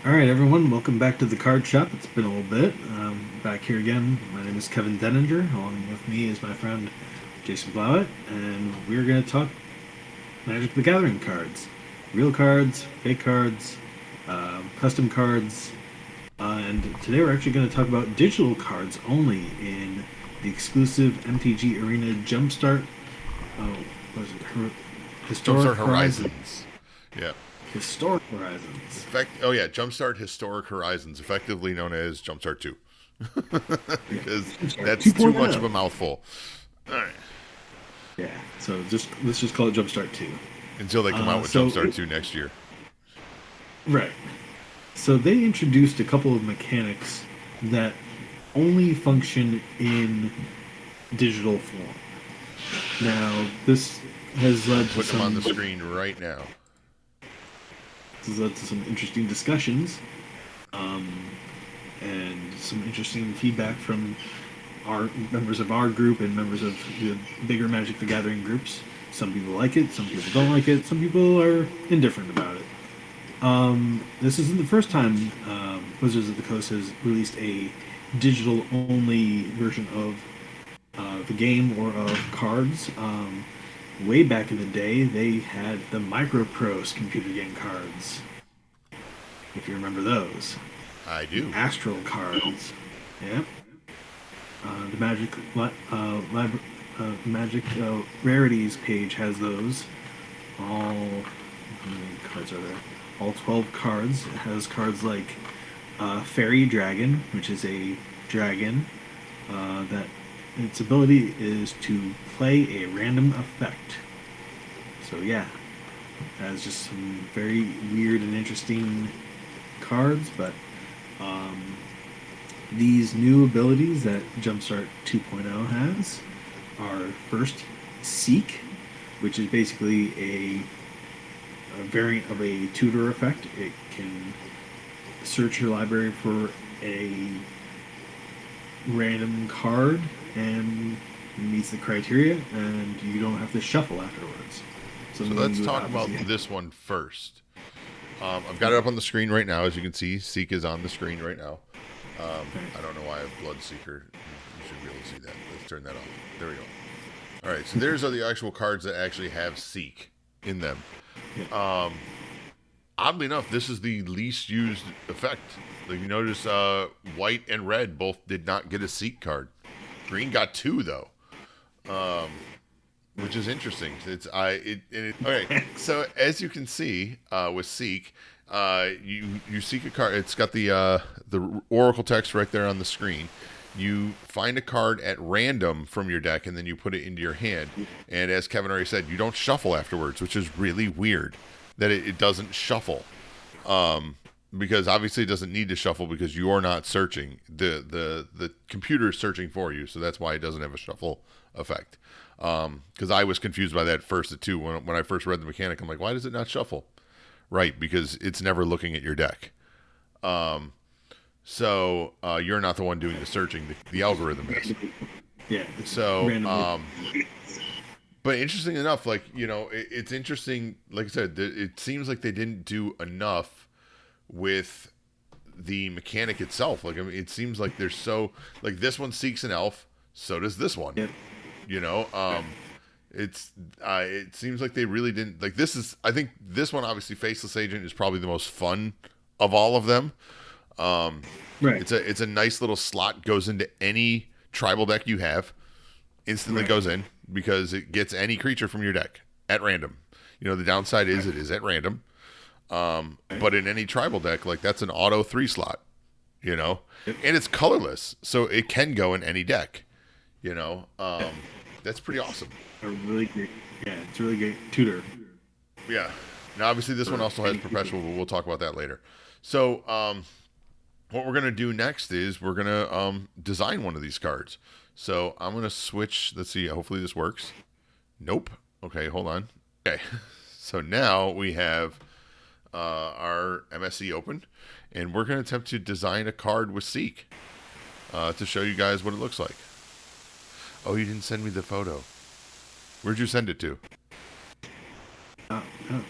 All right, everyone, welcome back to the Card Shop. It's been a little bit. Back here again. My name is Kevin Denninger. Along with me is my friend Jason Blowett, and we're going to talk Magic the Gathering cards. Real cards, fake cards, custom cards, and today we're actually going to talk about digital cards only in the exclusive MTG Arena Jumpstart. Oh, what was it? Historic Jumpstart Horizons. Horizons. Yeah. Historic Horizons. Oh yeah, Jumpstart Historic Horizons, effectively known as Jumpstart 2. Yeah. Because Jumpstart that's too much 2.0. of a mouthful. All right. Yeah, so just let's just call it Jumpstart 2. Until they come out with Jumpstart 2 next year. Right. So they introduced a couple of mechanics that only function in digital form. Now, this has led to Putting them on the some screen right now. interesting discussions, and some interesting feedback from our members of our group and members of the bigger Magic the Gathering groups. Some people like it, some people don't like it, some people are indifferent about it. This isn't the first time Wizards of the Coast has released a digital only version of the game or of cards. Way back in the day, they had the Microprose computer game cards, if you remember those. I The do. Astral cards. Yeah. The Magic Rarities page has those. All how many cards are there? All 12 cards. It has cards like Fairy Dragon, which is a dragon that its ability is to play a random effect. So yeah, it has just some very weird and interesting cards, but um, these new abilities that Jumpstart 2.0 has are first Seek, which is basically a variant of a tutor effect. It can search your library for a random card and meets the criteria, and you don't have to shuffle afterwards. So Something let's you would talk about obviously. this one first. I've got it up on the screen right now. As you can see, Seek is on the screen right now. I don't know why I have Bloodseeker. You should be able to see that. Let's turn that off. There we go. All right, so there's are the actual cards that actually have Seek in them. Yeah. Oddly enough, this is the least used effect. Like you notice, white and red both did not get a Seek card. Green got two though, which is interesting. Okay. So as you can see, with Seek, you seek a card. It's got the Oracle text right there on the screen. You find a card at random from your deck, and then you put it into your hand. And as Kevin already said, you don't shuffle afterwards, which is really weird that it doesn't shuffle. Because obviously it doesn't need to shuffle because you're not searching. The computer is searching for you, so that's why it doesn't have a shuffle effect. Because I was confused by that first at two when I first read the mechanic. I'm like, why does it not shuffle? Right, because it's never looking at your deck. So you're not the one doing the searching. The algorithm is. Yeah, it's So, randomly. but interesting enough, like it's interesting. Like I said, it seems like they didn't do enough with the mechanic itself. Like I mean, it seems like there's so like this one seeks an elf, so does this one. Yeah. You know, it's it seems like they really didn't like this is. I think this one obviously Faceless Agent is probably the most fun of all of them. Right. It's a nice little slot, goes into any tribal deck you have, instantly Right. goes in because it gets any creature from your deck at random. The downside is it is at random. Right. But in any tribal deck, like that's an auto three slot, you know, Yep. and it's colorless, so it can go in any deck, you know. Yeah. That's pretty awesome. A really great. Yeah, it's a really great tutor. Yeah. Now, obviously, this one For also has any people. perpetual, but we'll talk about that later. So, what we're gonna do next is we're gonna design one of these cards. So I'm gonna switch. Let's see. Hopefully this works. Nope. Okay, hold on. Okay. So now we have our MSC open, and we're going to attempt to design a card with Seek to show you guys what it looks like. Oh, you didn't send me the photo. Where'd you send it to? Oh, oh.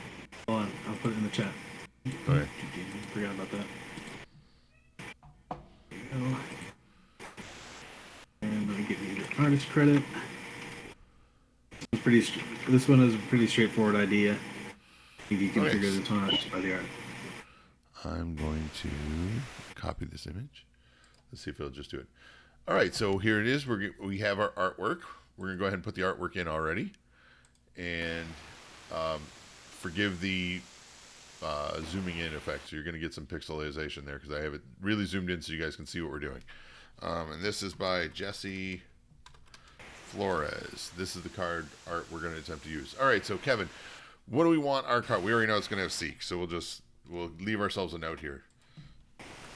Hold on, I'll put it in the chat. Okay. Forgot about that. There you go. And I give you your artist credit. It's pretty. This one is a pretty straightforward idea. You can Okay. figure this one out just by the art. I'm going to copy this image. Let's see if it'll just do it. All right, so here it is. We have our artwork. We're going to go ahead and put the artwork in already. And forgive the zooming in effect. So you're going to get some pixelization there because I have it really zoomed in so you guys can see what we're doing. And this is by Jesse Flores. This is the card art we're going to attempt to use. All right, so Kevin, what do we want our card? We already know it's going to have Seek, so we'll leave ourselves a note here.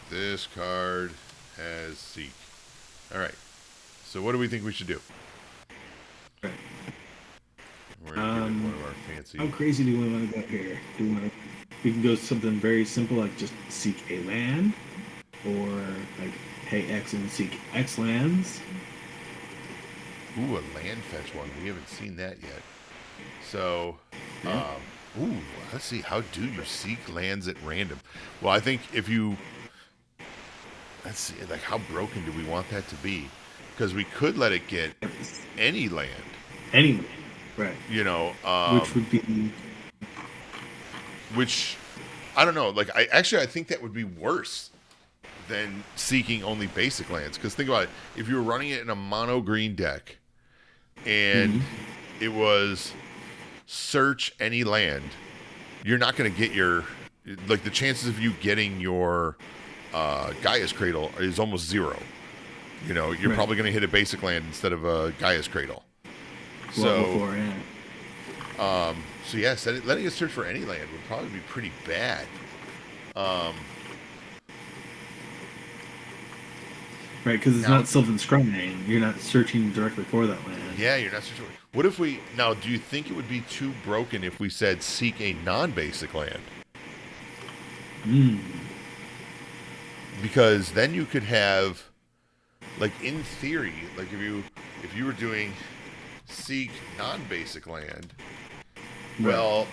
This card has Seek. All right. So what do we think we should do? Right. We're going to give it one of our fancy. How crazy do we want to go here? Do we want to? We can go something very simple like just seek a land, or like pay X and seek X lands. Ooh, a land fetch one. We haven't seen that yet. So, Yeah. let's see. How do you seek lands at random? Well, I think if you, let's see, like how broken do we want that to be? Because we could let it get any land. Anyway, right. You know, Which would be which I don't know. Like I think that would be worse than seeking only basic lands. Because think about it: if you were running it in a mono green deck, and it was search any land, you're not going to get your the chances of you getting your Gaia's Cradle is almost zero. You know, you're Right. probably going to hit a basic land instead of a Gaia's Cradle. well before, yeah. So yes, letting it search for any land would probably be pretty bad. Right, because it's Now- not self-inscribing. You're not searching directly for that land. Yeah, you're not searching. What if we now? Do you think it would be too broken if we said seek a non-basic land? Because then you could have, like in theory, like if you were doing seek non-basic land, well,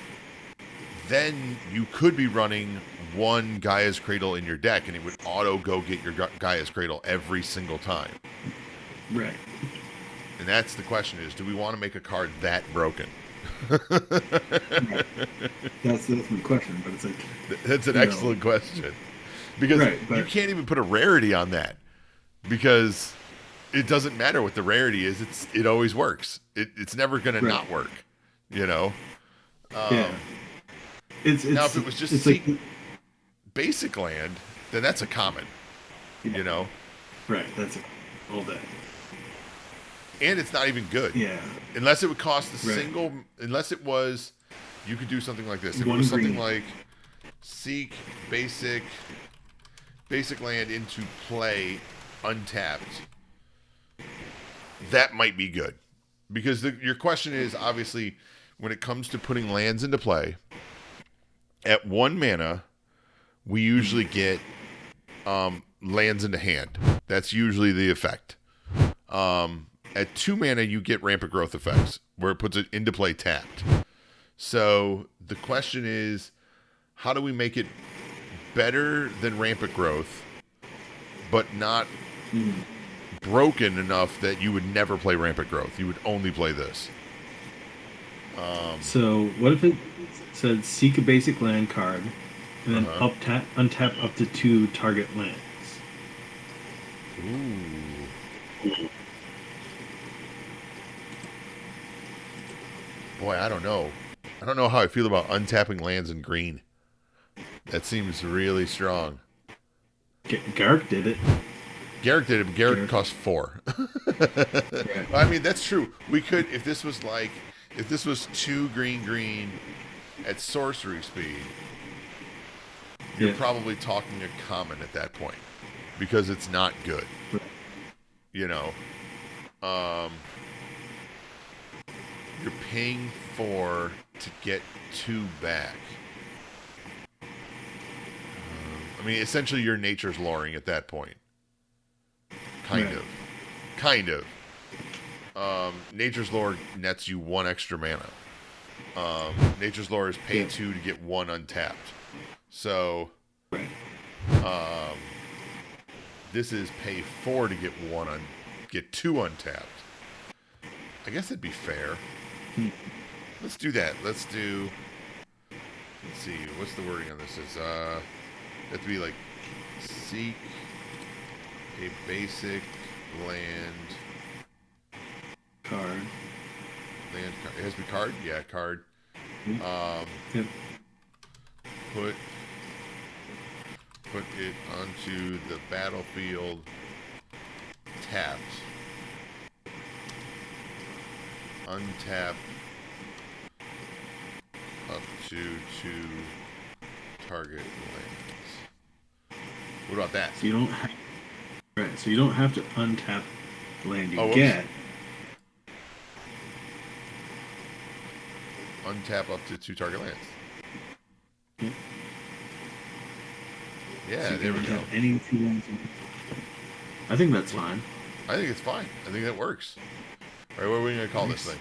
then you could be running one Gaia's Cradle in your deck, and it would auto go get your Gaia's Cradle every single time. Right. And that's the question: is do we want to make a card that broken? That's the question, but it's like That's an You know. excellent question. Because Right, you but- can't even put a rarity on that. Because it doesn't matter what the rarity is. It always works. It's never going to Right. not work. You know? yeah. It's now, if it was just it's seek like basic land, then that's a common. You know? right. That's it. All day. And it's not even good. Yeah. Unless it would cost a Right. single... Unless it was... You could do something like this. If One it was something green. like seek basic land into play untapped, that might be good. Because your question is, obviously, when it comes to putting lands into play, at 1 mana, we usually get lands into hand. That's usually the effect. At 2 mana, you get Rampant Growth effects, where it puts it into play tapped. So the question is, how do we make it better than Rampant Growth, but not broken enough that you would never play Rampant Growth? You would only play this. So what if it said seek a basic land card, and then untap up to 2 target lands? Ooh. Boy, I don't know. I don't know how I feel about untapping lands in green. That seems really strong. Garrick did it. Garrick did it, but Garrick Garrick. cost 4. Right. I mean, that's true. We could, if this was 2 green at sorcery speed, you're Yeah. probably talking a common at that point because it's not good. Right. You know, you're paying 4 to get 2 back. I mean, essentially, you're nature's luring at that point. Kind of. Nature's Lore nets you 1 extra mana. Nature's Lore is pay 2 to get 1 untapped. So Right. this is pay 4 to get 2 untapped. I guess it'd be fair. Let's do that. Let's see, what's the wording on this? It's it have to be like seek a basic land Card. card. It has to be card? Yeah, card. Yep. Put it onto the battlefield tapped. Untap up to 2 target lands. What about that? So you don't have, right. So you don't have to untap the land you Oh, whoops. get. Untap up to 2 target lands. Yep. Yeah, So you there can we go. untap any 2 lands. I think that's fine. I think it's fine. I think that works. All right, what are we going to call this thing?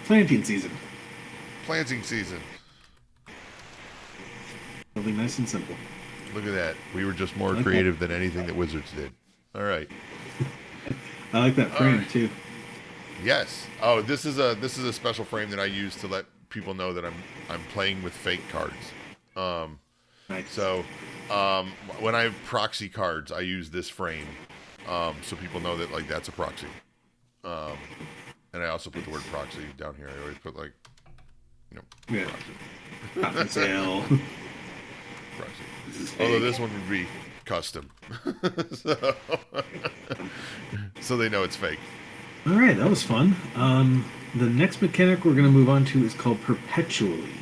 Planting season. Planting season. Something nice and simple. Look at that. We were just more I like creative than anything that Wizards did. All right. I like that frame right. too. Yes. Oh, this is a special frame that I use to let people know that I'm playing with fake cards. Nice. So when I have proxy cards, I use this frame so people know that like that's a proxy. And I also put the word proxy down here. I always put like, Yeah. proxy. Not for sale. Proxy. Although this one would be custom, so they know it's fake. All right, that was fun. The next mechanic we're going to move on to is called Perpetually,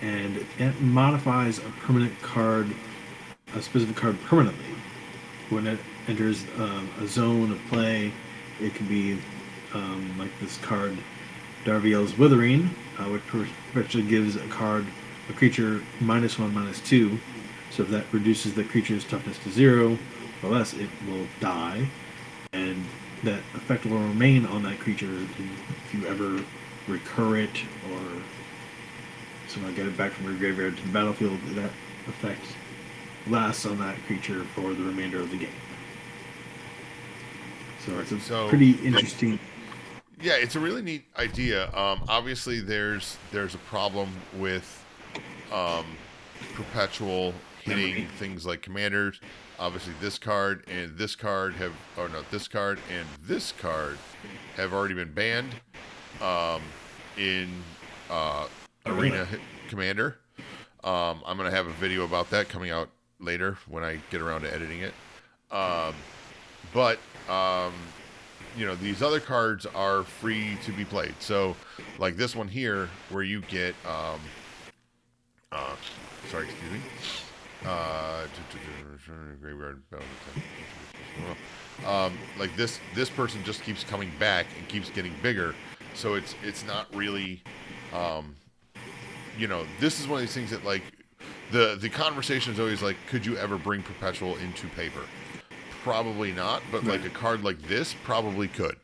and it modifies a permanent card, a specific card permanently. When it enters a zone of play, it can be like this card, Darviel's Withering, which perpetually gives a creature -1/-2. So if that reduces the creature's toughness to 0 or less, it will die, and that effect will remain on that creature if you ever recur it or somehow get it back from your graveyard to the battlefield. That effect lasts on that creature for the remainder of the game. So it's a pretty interesting. Yeah, it's a really neat idea. Obviously, there's a problem with perpetual hitting things like commanders. Obviously, this card and this card this card and this card have already been banned in Arena Commander. I'm gonna have a video about that coming out later when I get around to editing it. But these other cards are free to be played. So, like this one here, where you get, excuse me, graveyard like this person just keeps coming back and keeps getting bigger. So it's not really, this is one of these things that like the conversation is always like, could you ever bring Perpetual into paper? Probably not, but like a card like this probably could,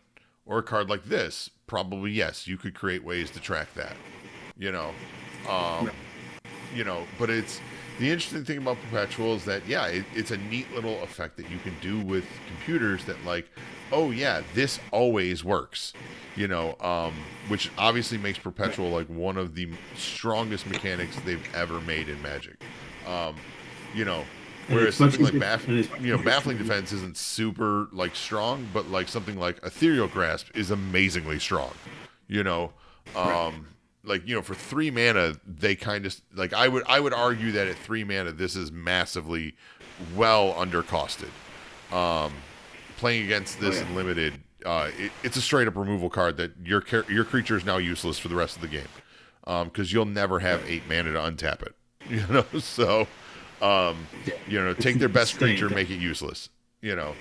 or a card like this probably yes, you could create ways to track that, but it's the interesting thing about Perpetual is that it's a neat little effect that you can do with computers that like, oh yeah, this always works, which obviously makes Perpetual like one of the strongest mechanics they've ever made in Magic. Whereas something like Baffling Defense isn't super like strong, but like something like Ethereal Grasp is amazingly strong. For 3 mana, they kind of like I would argue that at 3 mana this is massively well undercosted. Playing against this in limited, it's a straight up removal card that your creature is now useless for the rest of the game, because you'll never have 8 mana to untap it. So. Take their best creature, make it useless. And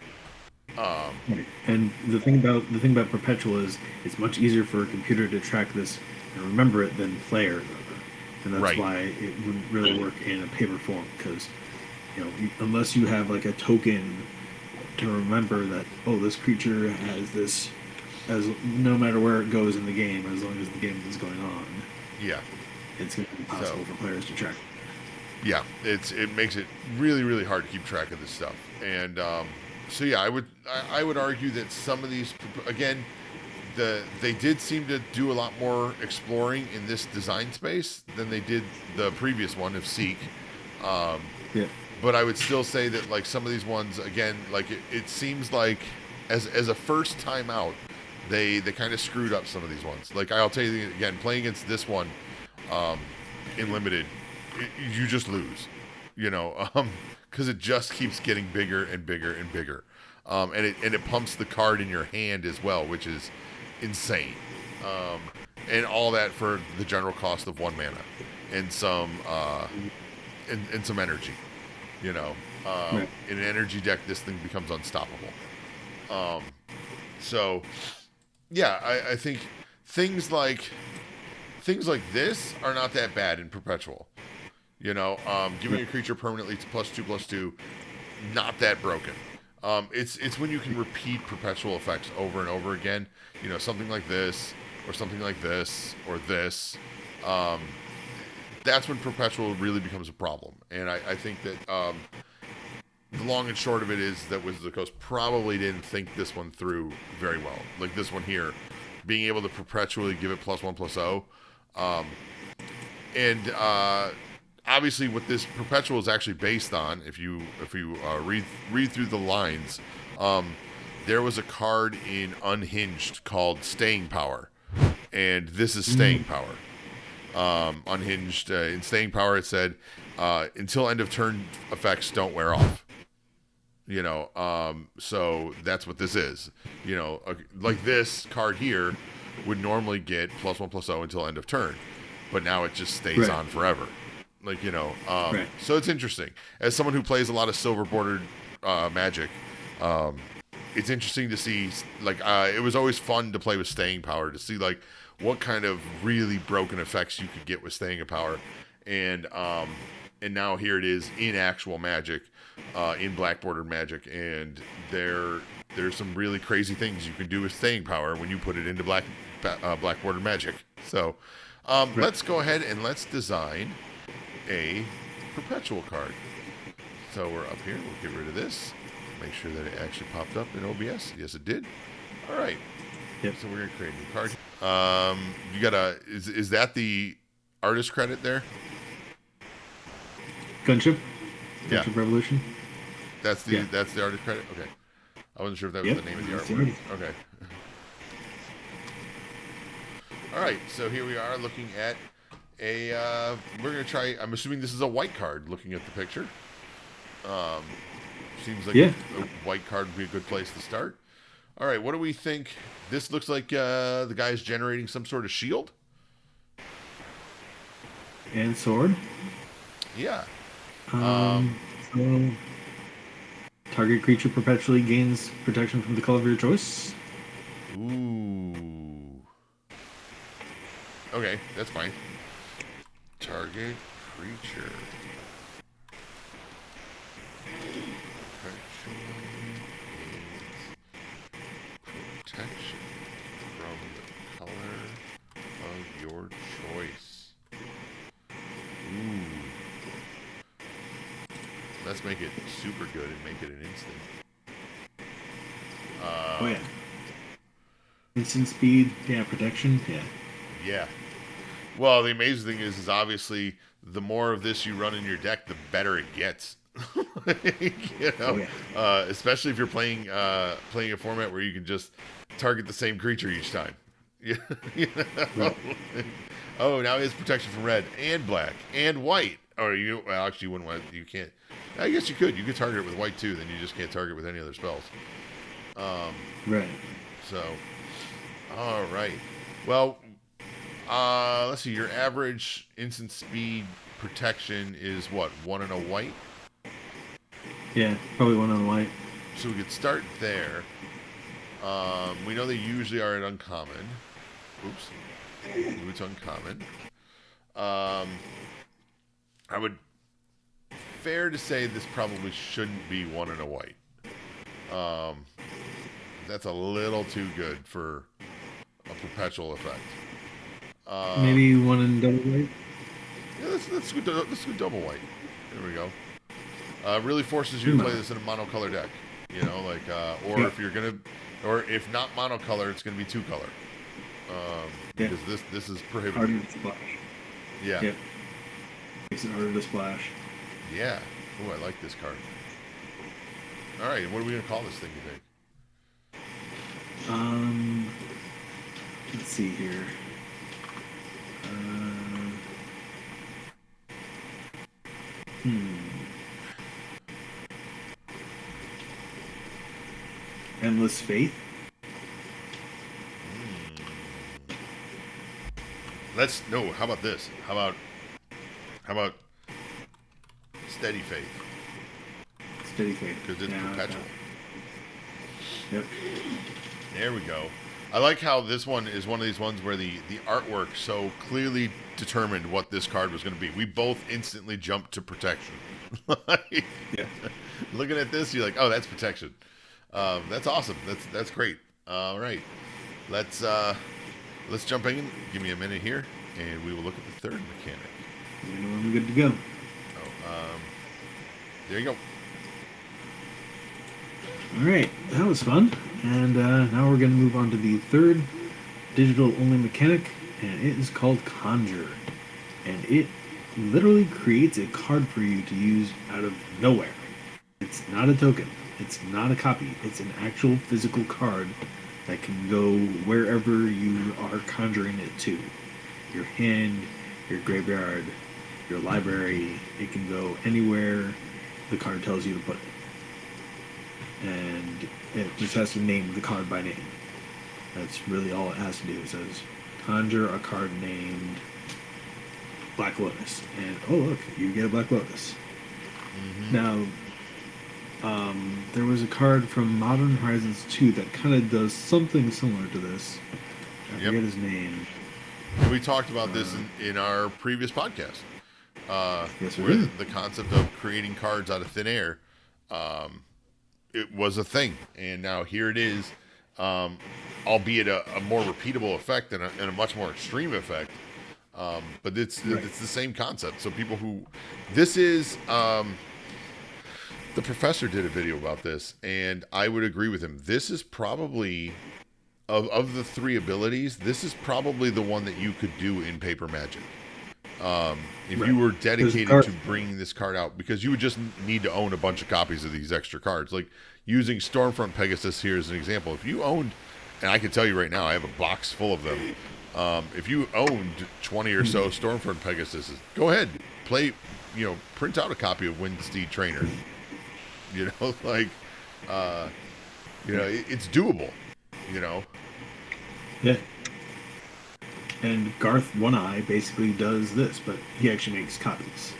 the thing about Perpetual is it's much easier for a computer to track this and remember it than player, and that's why it wouldn't really work in a paper form, because unless you have like a token to remember that this creature has this, as no matter where it goes in the game, as long as the game is going on, it's going to So impossible for players to track. yeah, it makes it really really hard to keep track of this stuff. And so yeah, I would argue that some of these again they did seem to do a lot more exploring in this design space than they did the previous one of Seek. Um, Yeah. but I would still say that like some of these ones again, like it seems like as a first time out, they kind of screwed up some of these ones. Like I'll tell you again, playing against this one in limited, you just lose, you know, because it just keeps getting bigger and bigger and bigger, and it pumps the card in your hand as well, which is insane, and all that for the general cost of 1 mana and some and some energy. You know, Right. in an energy deck, this thing becomes unstoppable. Um, so, yeah, I think things like this are not that bad in perpetual. You know, giving a creature permanently to +2/+2, not that broken. It's when you can repeat perpetual effects over and over again. You know, something like this, or something like this, or this. That's when perpetual really becomes a problem. And I think that the long and short of it is that Wizards of the Coast probably didn't think this one through very well. Like this one here, being able to perpetually give it +1/+0. And obviously what this perpetual is actually based on, if you read through the lines, there was a card in Unhinged called Staying Power. And this is Staying Power. Unhinged in Staying Power, it said until end of turn effects don't wear off. You know, so that's what this is. You know, like this card here would normally get +1/+0 until end of turn, but now it just stays on forever. Like, you know, so it's interesting. As someone who plays a lot of silver bordered Magic, it's interesting to see. Like, it was always fun to play with Staying Power to see like what kind of really broken effects you could get with Staying Power, and now here it is in actual Magic, in black bordered Magic, and there's some really crazy things you can do with Staying Power when you put it into black bordered Magic. So let's go ahead and let's design a perpetual card. So we're up here. We'll get rid of this. Make sure that it actually popped up in OBS. Yes, it did. All right. Yep. So we're gonna create a new card. You got is that the artist credit there? Gunship. Yeah. Gunship Revolution. That's the artist credit. Okay. I wasn't sure if that was the name of the artwork. Okay. All right. So here we are looking at a. We're gonna try. I'm assuming this is a white card. Looking at the picture. Seems like a white card would be a good place to start. All right, what do we think? This looks like the guy's generating some sort of shield. And sword. Yeah. So target creature perpetually gains protection from the color of your choice. Ooh. Okay, that's fine. Target creature. Protection from the color of your choice. Ooh. Let's make it super good and make it an instant. Oh yeah. Instant speed, yeah, protection, yeah. Yeah. Well, the amazing thing is obviously the more of this you run in your deck, the better it gets. You know, especially if you're playing a format where you can just target the same creature each time. You know? Oh, now he has protection from red and black and white. Or actually you wouldn't want. You can't. I guess you could. You could target it with white too. Then you just can't target with any other spells. Right. So, all right. Well, let's see. Your average instant speed protection is what? 1 and a white. Yeah, probably 1 on the white. So we could start there. We know they usually are at uncommon. Oops. Ooh, it's uncommon. I would... Fair to say this probably shouldn't be 1 and a white. That's a little too good for a perpetual effect. Maybe 1 and double white? Yeah, let's go double white. There we go. Really forces you to play this in a monocolor deck. You know, like, or Yeah. if you're gonna, or if not monocolor, it's gonna be two color. Yeah. Because this is prohibited. Harder to splash. Yeah. Yep. Makes it harder to splash. Yeah. Oh, I like this card. All right, what are we gonna call this thing? You think? Let's see here. Uh, Endless Faith. Let's no. How about this? How about Steady Faith? Steady Faith. Because it's Yeah, perpetual. Yep. There we go. I like how this one is one of these ones where the artwork so clearly determined what this card was going to be. We both instantly jumped to protection. Yeah. Looking at this, you're like, oh, that's protection. That's awesome. That's great. All right, let's jump in. Give me a minute here, and we will look at the third mechanic. And we're good to go. Oh, there you go. All right, that was fun. And now we're going to move on to the third digital-only mechanic, and it is called Conjure. And it literally creates a card for you to use out of nowhere. It's not a token. It's not a copy. It's an actual physical card that can go wherever you are conjuring it to. Your hand, your graveyard, your library. It can go anywhere the card tells you to put it. And it just has to name the card by name. That's really all it has to do. It says, conjure a card named Black Lotus. And, oh, look, you get a Black Lotus. Mm-hmm. Now, there was a card from Modern Horizons 2 that kind of does something similar to this. I forget his name. We talked about this in our previous podcast. Yes, we where did. the concept of creating cards out of thin air, it was a thing, and now here it is, albeit a more repeatable effect and a much more extreme effect. But it's the same concept. So people who this is. The professor did a video about this, and I would agree with him. This is probably, of the three abilities, this is probably the one that you could do in Paper Magic. If you were dedicated to bringing this card out, because you would just need to own a bunch of copies of these extra cards. Like using Stormfront Pegasus here as an example. If you owned, and I can tell you right now, I have a box full of them. If you owned 20 or so Stormfront Pegasus, go ahead, play, print out a copy of Windsteed Trainer. Like, it's doable, Yeah. And Garth One Eye basically does this, but he actually makes copies.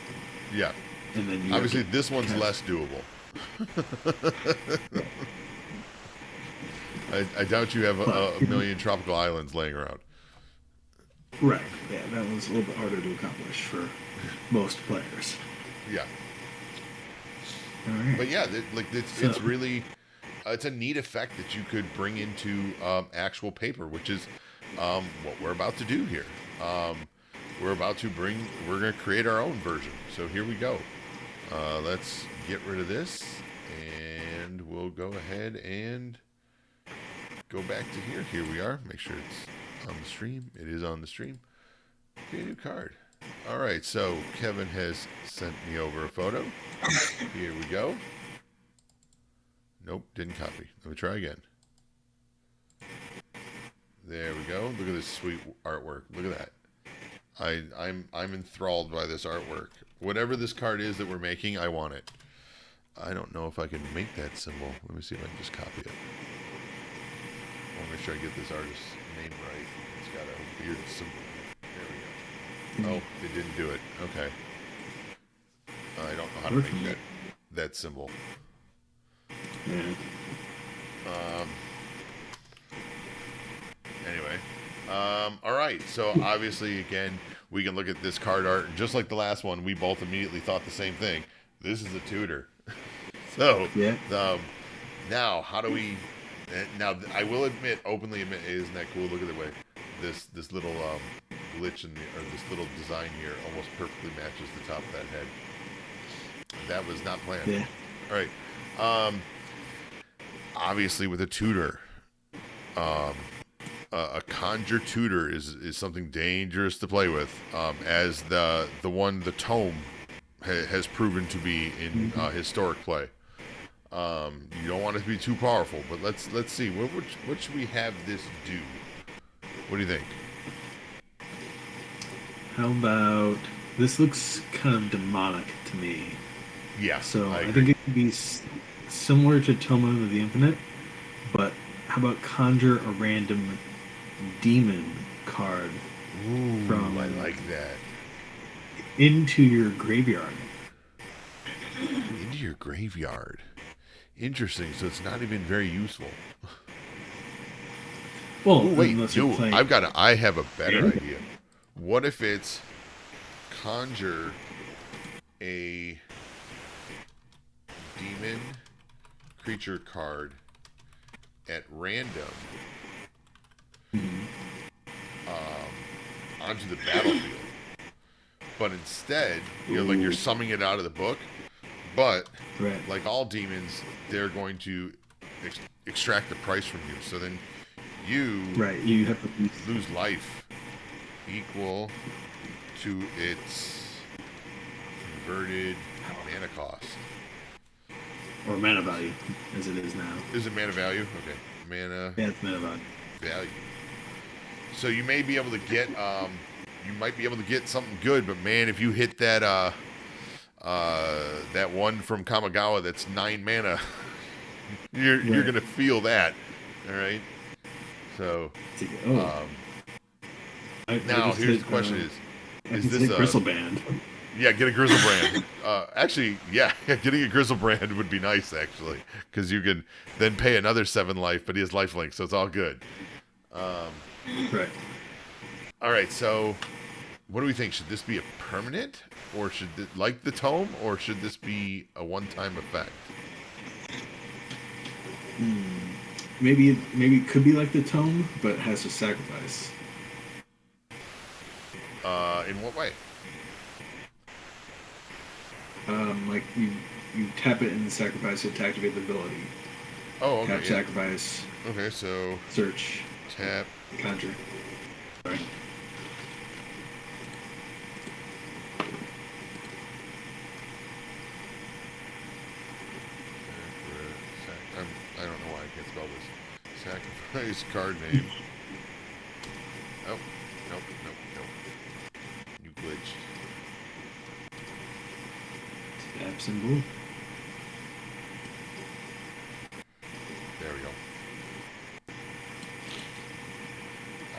Yeah. And then you obviously this one's less doable. I doubt you have a million tropical islands laying around. Right. Yeah, that one's a little bit harder to accomplish for most players. Yeah. All right. But yeah, it's really, it's a neat effect that you could bring into actual paper, which is what we're about to do here. We're going to create our own version. So here we go. Let's get rid of this, and we'll go ahead and go back to here. Here we are. Make sure it's on the stream. It is on the stream. Get a new card. All right, so Kevin has sent me over a photo. Here we go. Nope, didn't copy. Let me try again. There we go. Look at this sweet artwork. Look at that. I'm enthralled by this artwork. Whatever this card is that we're making, I want it. I don't know if I can make that symbol. Let me see if I can just copy it. I want to make sure I get this artist's name right. It's got a weird symbol. There we go. Oh, it didn't do it. Okay. I don't know how to make that symbol. Yeah. Anyway. All right. So obviously, again, we can look at this card art. Just like the last one, we both immediately thought the same thing. This is a tutor. So, yeah. Now, how do we... Now, I will openly admit, isn't that cool? Look at the way this little glitch in the, or this little design here almost perfectly matches the top of that head. That was not planned. Yeah. All right. Obviously, with a tutor, a conjure tutor is something dangerous to play with, as the tome has proven to be in historic play. You don't want it to be too powerful, but let's see. What should we have this do? What do you think? How about this? Looks kind of demonic to me. Yeah. So I agree. think it could be similar to Tome of the Infinite, but how about conjure a random demon card Ooh, from I like that. into your graveyard? Into your graveyard. Interesting. So it's not even very useful. Well, Ooh, wait, unless you're no, playing. I have a better Yeah. idea. What if it's conjure a demon creature card at random onto the battlefield, but instead, like you're summing it out of the book, but Right. like all demons, they're going to extract the price from you. So then you Right. You have to lose life equal to its converted mana cost. or mana value as it is now. Is it mana value? Okay, mana Yeah, it's mana value. value. So you may be able to get, you might be able to get something good, but man, if you hit that, that one from Kamigawa that's 9 mana, you're gonna feel that. All right. So now here's the question: is this a Gristleband? Yeah, get a Grizzlebrand. Actually, yeah, getting a Grizzlebrand would be nice, actually, because you can then pay another 7 life, but he has lifelink, so it's all good. Right. All right, so what do we think? Should this be a permanent, or should it, like the tome, or should this be a one-time effect? Maybe it could be like the tome, but has to sacrifice. In what way? Like you tap it and sacrifice it to activate the ability. Oh, okay. Tap, Yeah. sacrifice, Okay, so search, tap. conjure. Right. I don't know why I can't spell this. Sacrifice card name. Oh, nope. You glitched. Tap symbol. There we go.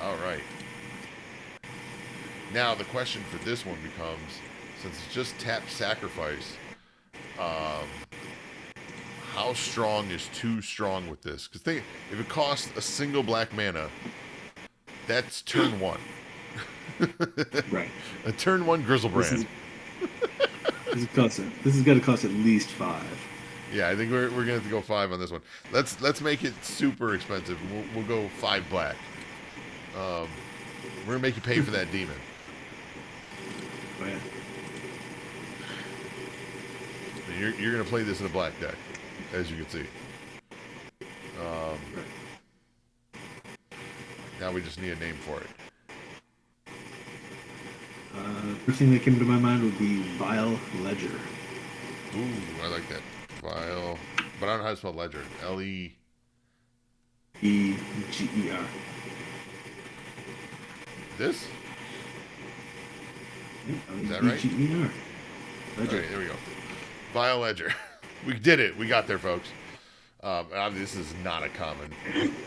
All right. Now the question for this one becomes, since it's just tap sacrifice, how strong is too strong with this? Because if it costs a single black mana, that's turn 1. Right. A turn 1 Grizzlebrand. This is going to cost at least 5. Yeah, I think we're gonna have to go 5 on this one. Let's make it super expensive. We'll go 5 black. We're gonna make you pay for that demon. Oh, yeah. You're gonna play this in a black deck, as you can see. Now we just need a name for it. First thing that came to my mind would be Vile Ledger. Ooh, I like that. Vile, but I don't know how to spell ledger. Leger. This? Is that right? Leger. All right, there we go. Vile Ledger. We did it. We got there, folks. This is not a common.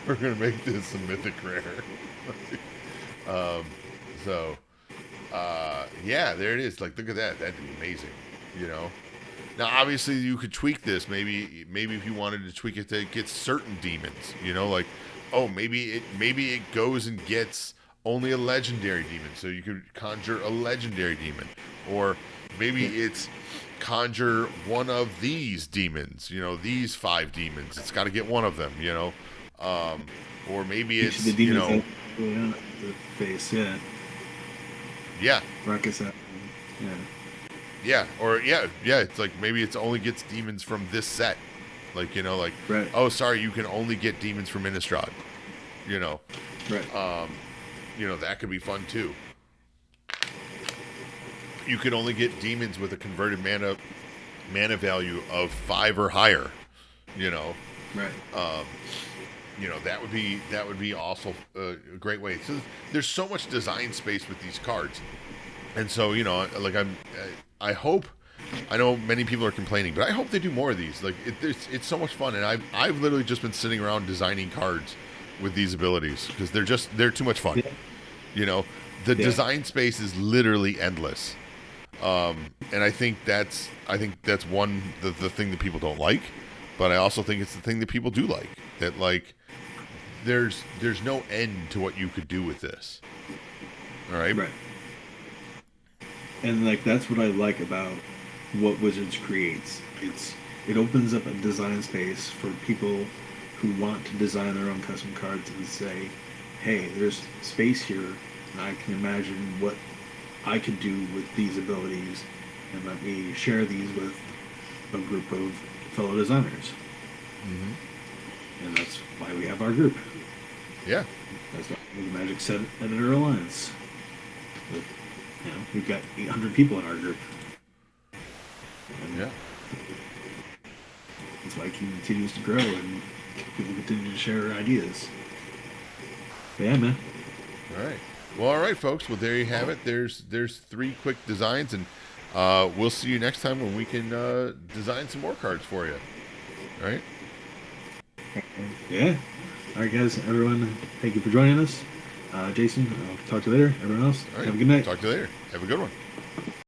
We're gonna make this a mythic rare. Yeah, there it is. Like, look at that. That'd be amazing. You know. Now, obviously, you could tweak this. Maybe if you wanted to tweak it to get certain demons. You know, like, oh, maybe it goes and gets only a legendary demon, so you could conjure a legendary demon, or maybe it's conjure one of these demons. You know, these 5 demons. It's got to get one of them. You know, or maybe it's the demons the face. Yeah. Yeah, Ruckus. Yeah. yeah, or yeah. It's like maybe it's only gets demons from this set. Like like Right. oh sorry, you can only get demons from Innistrad. You know, Right. that could be fun too. You could only get demons with a converted mana value of 5 or higher. You know, Right. that would be also a great way. So there's so much design space with these cards, and so like I hope. I know many people are complaining, but I hope they do more of these. Like it's so much fun, and I've literally just been sitting around designing cards with these abilities because they're too much fun. Yeah. You know, the Yeah. design space is literally endless. And I think that's one the thing that people don't like, but I also think it's the thing that people do like. That like there's no end to what you could do with this. All right. Right. And like that's what I like about what Wizards creates. It opens up a design space for people who want to design their own custom cards and say, "Hey, there's space here, and I can imagine what I could do with these abilities, and let me share these with a group of fellow designers." And that's why we have our group. Yeah. That's why we have the Magic Set Editor Alliance. With, we've got 800 people in our group. And Yeah. that's why it continues to grow and people continue to share ideas. But yeah, man. All right. Well, all right, folks. Well, there you have it. There's 3 quick designs, and we'll see you next time when we can design some more cards for you. All right. Yeah. All right, guys. Everyone, thank you for joining us. Jason, I'll talk to you later. Everyone else, All right. have a good night. Talk to you later. Have a good one.